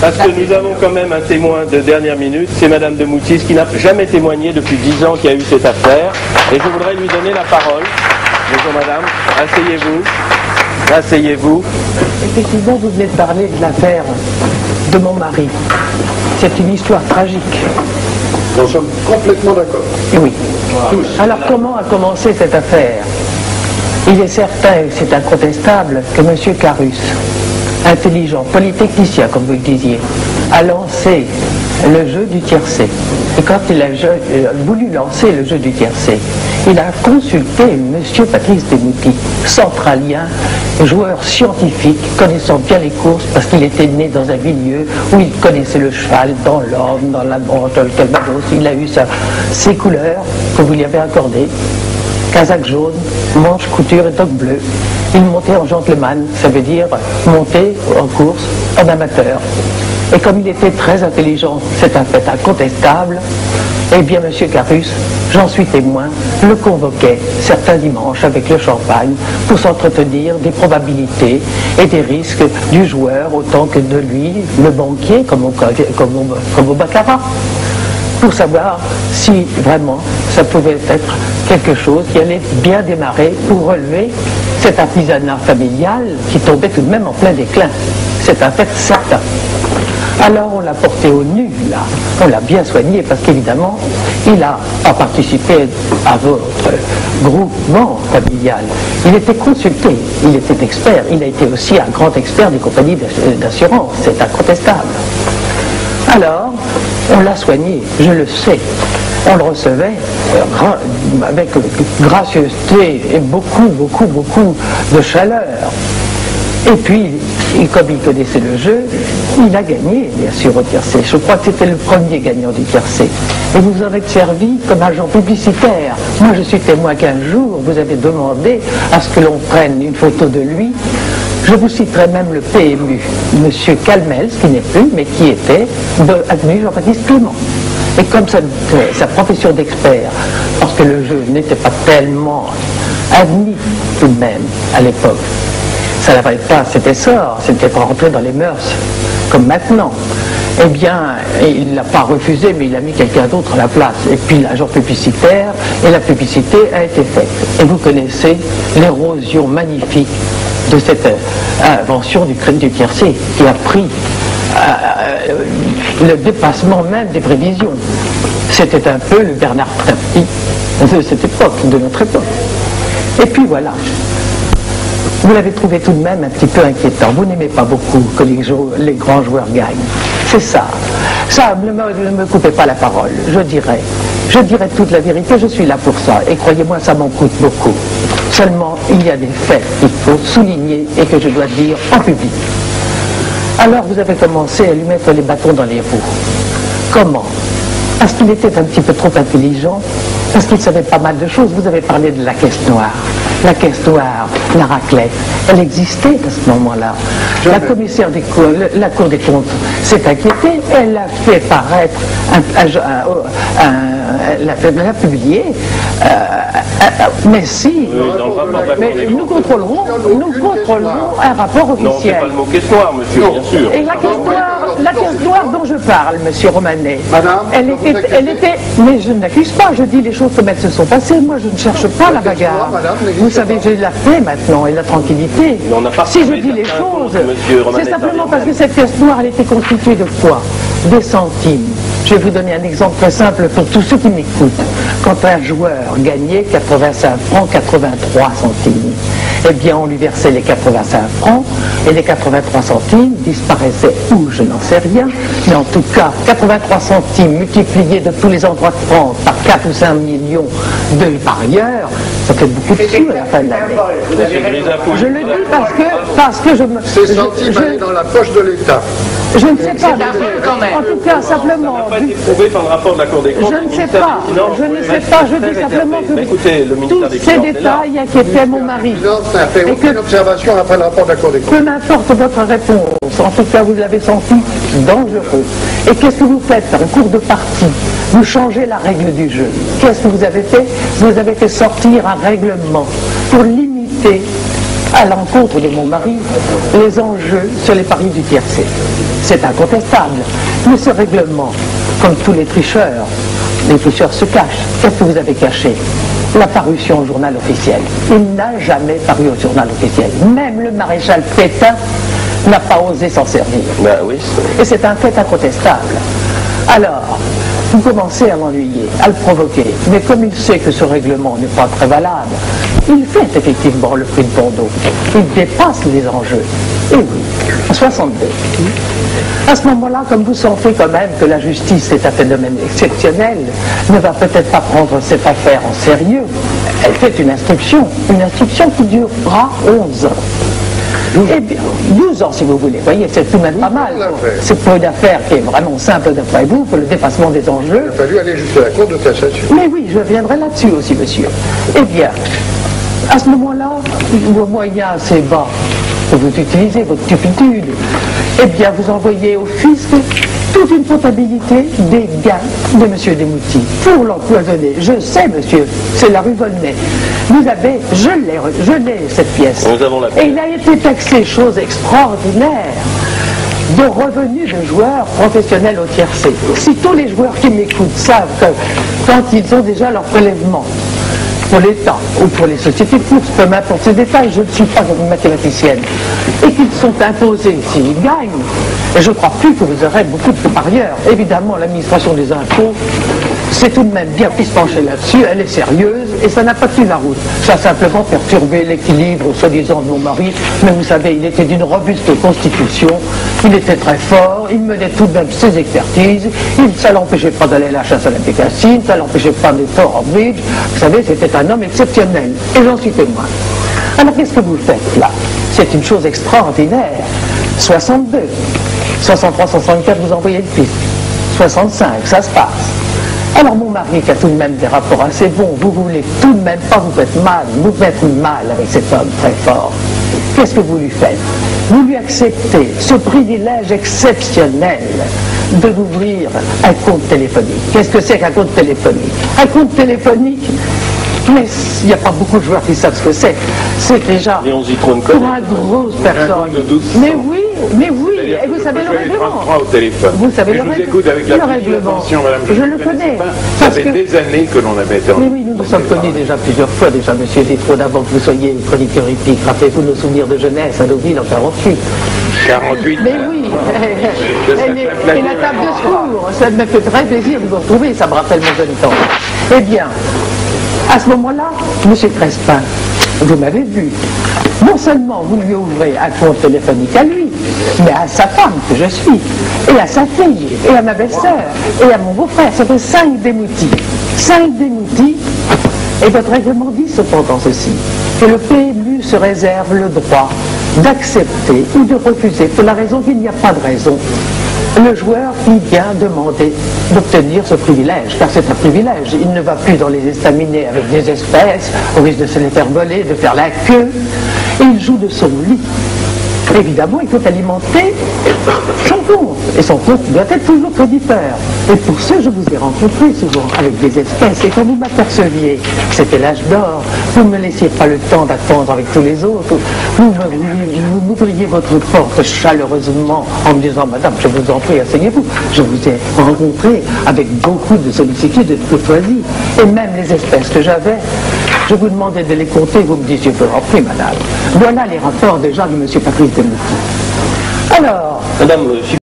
Parce que nous avons quand même un témoin de dernière minute, c'est Madame de Moutis, qui n'a jamais témoigné depuis 10 ans qu'il y a eu cette affaire. Et je voudrais lui donner la parole. Bonjour Madame, asseyez-vous. Asseyez-vous. Effectivement, vous venez de parler de l'affaire de mon mari. C'est une histoire tragique. Nous sommes complètement d'accord. Et oui. Tous. Alors comment a commencé cette affaire? Il est certain, et c'est incontestable, que M. Carus, intelligent, polytechnicien, comme vous le disiez, a lancé le jeu du tiercé. Et quand il a voulu lancer le jeu du tiercé, il a consulté M. Patrice Desmoutis, centralien, joueur scientifique, connaissant bien les courses, parce qu'il était né dans un milieu où il connaissait le cheval, dans l'Orne, dans la Manche, dans le Calvados. Il a eu ses couleurs que vous lui avez accordées. Casaque jaune, manche, couture et toque bleue. Il montait en gentleman, ça veut dire monter en course en amateur. Et comme il était très intelligent, c'est un fait incontestable, eh bien M. Carus, j'en suis témoin, le convoquait certains dimanches avec le champagne pour s'entretenir des probabilités et des risques du joueur autant que de lui, le banquier, comme au baccarat, pour savoir si vraiment ça pouvait être quelque chose qui allait bien démarrer pour relever cet artisanat familial qui tombait tout de même en plein déclin. C'est un fait certain. Alors on l'a porté au nu, là. On l'a bien soigné parce qu'évidemment, il a participé à votre groupement familial. Il était consulté, il était expert, il a été aussi un grand expert des compagnies d'assurance, c'est incontestable. Alors, on l'a soigné, je le sais. On le recevait avec gracieuseté et beaucoup de chaleur. Et puis, comme il connaissait le jeu, il a gagné, bien sûr, au tiercé. Je crois que c'était le premier gagnant du tiercé. Et vous en êtes servi comme agent publicitaire. Moi, je suis témoin qu'un jour, vous avez demandé à ce que l'on prenne une photo de lui. Je vous citerai même le PMU, M. Calmels, qui n'est plus, mais qui était avenue Jean-Baptiste Clément. Et comme sa profession d'expert, parce que le jeu n'était pas tellement admis tout de même à l'époque, ça n'avait pas cet essor, c'était pas rentré dans les mœurs, comme maintenant. Eh bien, il ne l'a pas refusé, mais il a mis quelqu'un d'autre à la place. Et puis l'agent publicitaire, et la publicité a été faite. Et vous connaissez l'érosion magnifique de cette invention du tiercé, qui a pris le dépassement même des prévisions. C'était un peu le Bernard Tapie de cette époque, de notre époque. Et puis voilà. Vous l'avez trouvé tout de même un petit peu inquiétant. Vous n'aimez pas beaucoup que les grands joueurs gagnent. C'est ça. Ça, ne me coupez pas la parole. Je dirais toute la vérité, je suis là pour ça. Et croyez-moi, ça m'en coûte beaucoup. Seulement, il y a des faits qu'il faut souligner et que je dois dire en public. Alors, vous avez commencé à lui mettre les bâtons dans les roues. Comment? Parce qu'il était un petit peu trop intelligent, parce qu'il savait pas mal de choses. Vous avez parlé de la caisse noire. La caisse noire, la raclette, elle existait à ce moment-là. La commissaire des cours, la Cour des comptes s'est inquiétée, elle a fait paraître, elle a publié, mais si, mais nous contrôlerons un rapport officiel. Non, c'est pas le mot caisse noire, monsieur, bien sûr. Et la caisse noire dont je parle, monsieur Romanet, Madame, elle était, mais je n'accuse pas, je dis les choses comme elles se sont passées, moi je ne cherche pas la bagarre. Vous savez, j'ai la paix maintenant et la tranquillité. Si je dis les choses, c'est simplement parce que cette caisse noire, elle était constituée de quoi? Des centimes. Je vais vous donner un exemple très simple pour tous ceux qui m'écoutent. Quand un joueur gagnait 85 francs, 83 centimes, eh bien on lui versait les 85 francs et les 83 centimes disparaissaient où, je n'en sais rien, mais en tout cas 83 centimes multipliés de tous les endroits de France par 4 ou 5 millions de parieurs, ça fait beaucoup de sous à la fin de l'année. Je le dis parce que je me... Ces centimes allaient dans la poche de l'État. Je ne sais pas, en tout cas simplement... Ça n'a pas été prouvé par le rapport de la Cour des comptes. Je ne sais pas, je dis simplement que tous ces détails inquiétaient mon mari. Ça a fait aucune observation après le rapport de la Cour des comptes. Peu m'importe votre réponse, en tout cas vous l'avez senti dangereux. Et qu'est-ce que vous faites en cours de partie? Vous changez la règle du jeu. Qu'est-ce que vous avez fait? Vous avez fait sortir un règlement pour limiter à l'encontre de mon mari les enjeux sur les paris du tiercé. C'est incontestable. Mais ce règlement, comme tous les tricheurs se cachent. Qu'est-ce que vous avez caché? La parution au journal officiel. Il n'a jamais paru au journal officiel. Même le maréchal Pétain n'a pas osé s'en servir. Ben oui. Et c'est un fait incontestable. Alors, vous commencez à l'ennuyer, à le provoquer. Mais comme il sait que ce règlement n'est pas très valable, il fait effectivement le prix de Bordeaux. Il dépasse les enjeux. Et oui, en 62. À ce moment-là, comme vous sentez quand même que la justice est un phénomène exceptionnel, ne va peut-être pas prendre cette affaire en sérieux, elle fait une instruction qui durera 11 ans. Eh bien, 12 ans si vous voulez, vous voyez, c'est tout de même pas mal. C'est pour une affaire qui est vraiment simple d'après vous, pour le dépassement des enjeux. Il a fallu aller jusqu'à la Cour de cassation. Mais oui, je reviendrai là-dessus aussi, monsieur. Eh bien, à ce moment-là, vos moyens assez bas que vous utilisez, votre stupitude, eh bien, vous envoyez au fisc toute une comptabilité des gains de M. Desmoutis pour l'empoisonner. Je sais, monsieur, c'est la rue Volnay. Vous avez, je l'ai cette pièce. Nous avons la pièce. Et il a été taxé, chose extraordinaire, de revenus de joueurs professionnels au tiercé. Si tous les joueurs qui m'écoutent savent que quand ils ont déjà leur prélèvement, pour l'État ou pour les sociétés de course, peu m'importe ces détails, je ne suis pas une mathématicienne, et qu'ils sont imposés s'ils gagnent, et je ne crois plus que vous aurez beaucoup de parieurs. Évidemment, l'administration des impôts, c'est tout de même bien pris se pencher là-dessus, elle est sérieuse, et ça n'a pas tenu la route. Ça a simplement perturbé l'équilibre, soi-disant, de mon mari, mais vous savez, il était d'une robuste constitution, il était très fort, il menait tout de même ses expertises, ça ne l'empêchait pas d'aller à la chasse à la bécassine, ça ne l'empêchait pas d'être fort en bridge, vous savez, c'était un homme exceptionnel, et j'en suis témoin. Alors qu'est-ce que vous faites là? C'est une chose extraordinaire. 62, 63, 64, vous envoyez le piste. 65, ça se passe. Alors mon mari, qui a tout de même des rapports assez bons, vous voulez tout de même pas vous mettre mal avec cet homme très fort. Qu'est-ce que vous lui faites? Vous lui acceptez ce privilège exceptionnel de d'ouvrir un compte téléphonique. Qu'est-ce que c'est qu'un compte téléphonique? Un compte téléphonique, mais il n'y a pas beaucoup de joueurs qui savent ce que c'est. C'est déjà Et on s'y trône pour une grosse personne. Mais oui, et vous savez le règlement. Au téléphone. Vous savez mais le je vous règlement. écoute avec la Le plus règlement. attention, madame. Je le connais. Ça Parce fait que... des années que l'on avait été en... Mais oui, nous nous sommes connus déjà plusieurs fois, déjà, monsieur Détraud, avant que vous soyez chroniqueur hippique. Rappelez-vous nos souvenirs de jeunesse à Deauville en 48. 48. Mais oui, et la table de secours, ça me fait très plaisir de vous retrouver, ça me rappelle mon jeune temps. Eh bien, à ce moment-là, monsieur Crespin, vous m'avez vu. Non seulement vous lui ouvrez un compte téléphonique à lui, mais à sa femme que je suis, et à sa fille, et à ma belle-sœur, et à mon beau-frère. Ça fait 5 Desmoutis. 5 Desmoutis, et votre règlement dit cependant ceci, que le PMU se réserve le droit d'accepter ou de refuser, pour la raison qu'il n'y a pas de raison, le joueur qui vient demander d'obtenir ce privilège, car c'est un privilège. Il ne va plus dans les estaminets avec des espèces, au risque de se les faire voler, de faire la queue, et il joue de son lit. Évidemment, il faut alimenter son compte, et son compte doit être toujours créditeur. Et pour ce, je vous ai rencontré souvent avec des espèces, et quand vous m'aperceviez que c'était l'âge d'or, vous ne me laissiez pas le temps d'attendre avec tous les autres, vous m'ouvriez votre porte chaleureusement en me disant, madame, je vous en prie, asseyez-vous. Je vous ai rencontré avec beaucoup de sollicitude et de courtoisie, et même les espèces que j'avais, je vous demandais de les compter, vous me disiez, je vous en prie, madame. Voilà les rapports déjà de M. Patrice Desmoutis. Alors, Madame,